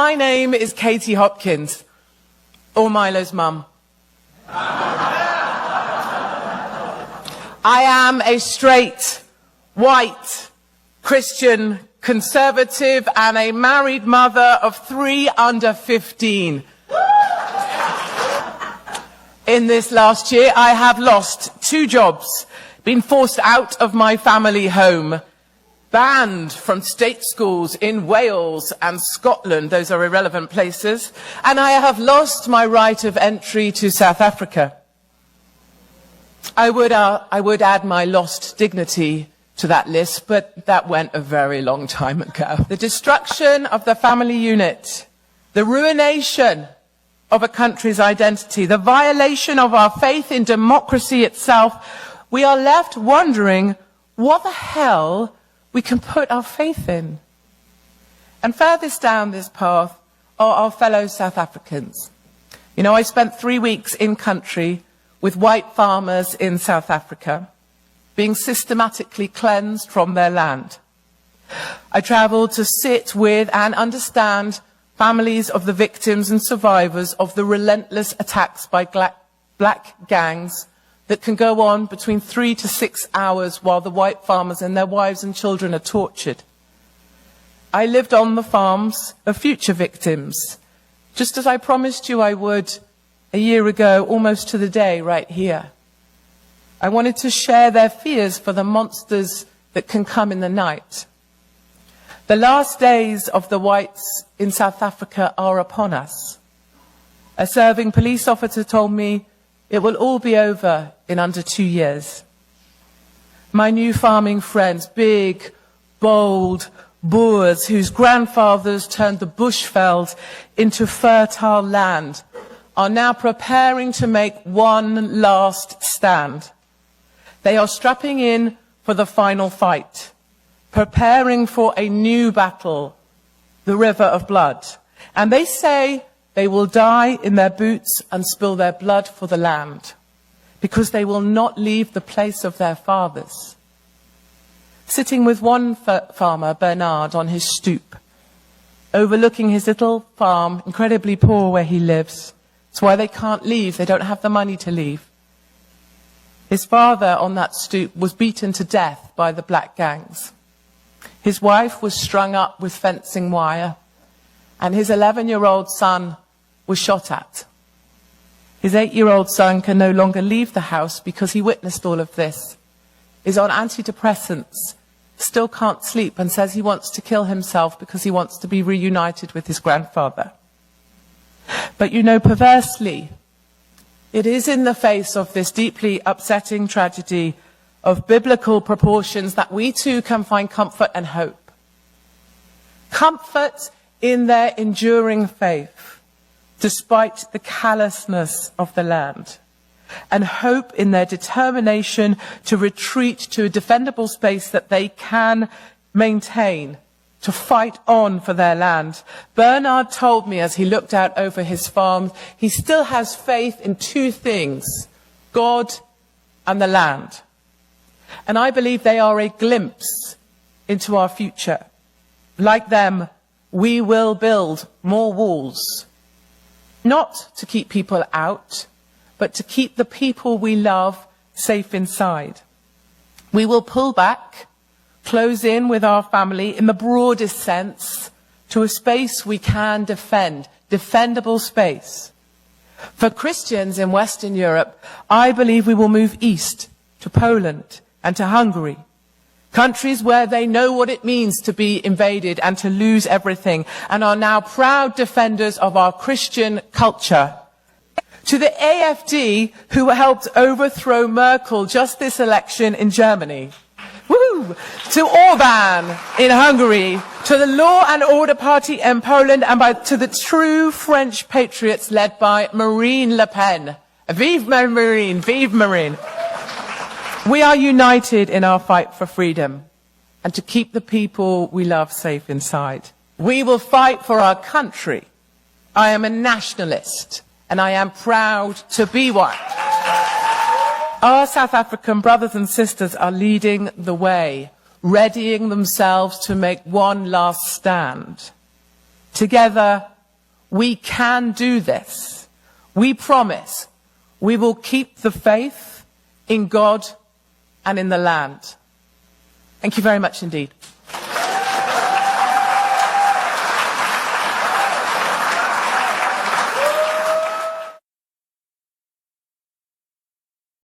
My name is Katie Hopkins, or Milo's mum. I am a straight, white, Christian, conservative, and a married mother of 3 under 15. In this last year, I have lost 2 jobs, been forced out of my family home, banned from state schools in Wales and Scotland, those are irrelevant places, and I have lost my right of entry to South Africa. I would add my lost dignity to that list, but that went a very long time ago. The destruction of the family unit, the ruination of a country's identity, the violation of our faith in democracy itself, we are left wondering what the hell we can put our faith in. And furthest down this path are our fellow South Africans. You know, I spent 3 weeks in country with white farmers in South Africa, being systematically cleansed from their land. I travelled to sit with and understand families of the victims and survivors of the relentless attacks by black gangs that can go on between 3 to 6 hours while the white farmers and their wives and children are tortured. I lived on the farms of future victims, just as I promised you I would a year ago, almost to the day, right here. I wanted to share their fears for the monsters that can come in the night. The last days of the whites in South Africa are upon us. A serving police officer told me it will all be over in under 2 years. My new farming friends, big, bold Boers whose grandfathers turned the bushveld into fertile land, are now preparing to make one last stand. They are strapping in for the final fight, preparing for a new battle, the river of blood. And they say they will die in their boots and spill their blood for the land, because they will not leave the place of their fathers. Sitting with one farmer, Bernard, on his stoop, overlooking his little farm, incredibly poor where he lives. It's why they can't leave. They don't have the money to leave. His father on that stoop was beaten to death by the black gangs. His wife was strung up with fencing wire, and his 11-year-old son was shot at. His 8-year-old son can no longer leave the house because he witnessed all of this, is on antidepressants, still can't sleep, and says he wants to kill himself because he wants to be reunited with his grandfather. But you know, perversely, it is in the face of this deeply upsetting tragedy of biblical proportions that we too can find comfort and hope. Comfort in their enduring faith, despite the callousness of the land, and hope in their determination to retreat to a defendable space that they can maintain, to fight on for their land. Bernard told me as he looked out over his farm, he still has faith in 2 things, God and the land. And I believe they are a glimpse into our future. Like them, we will build more walls, not to keep people out, but to keep the people we love safe inside. We will pull back, close in with our family in the broadest sense to a space we can defend, defendable space. For Christians in Western Europe, I believe we will move east to Poland and to Hungary, countries where they know what it means to be invaded and to lose everything, and are now proud defenders of our Christian culture. To the AfD, who helped overthrow Merkel just this election in Germany. Woo! To Orban in Hungary, to the Law and Order Party in Poland, and to the true French patriots led by Marine Le Pen. Vive Marine! Vive Marine! We are united in our fight for freedom and to keep the people we love safe inside. We will fight for our country. I am a nationalist, and I am proud to be one. Our South African brothers and sisters are leading the way, readying themselves to make one last stand. Together, we can do this. We promise we will keep the faith in God and in the land. Thank you very much indeed.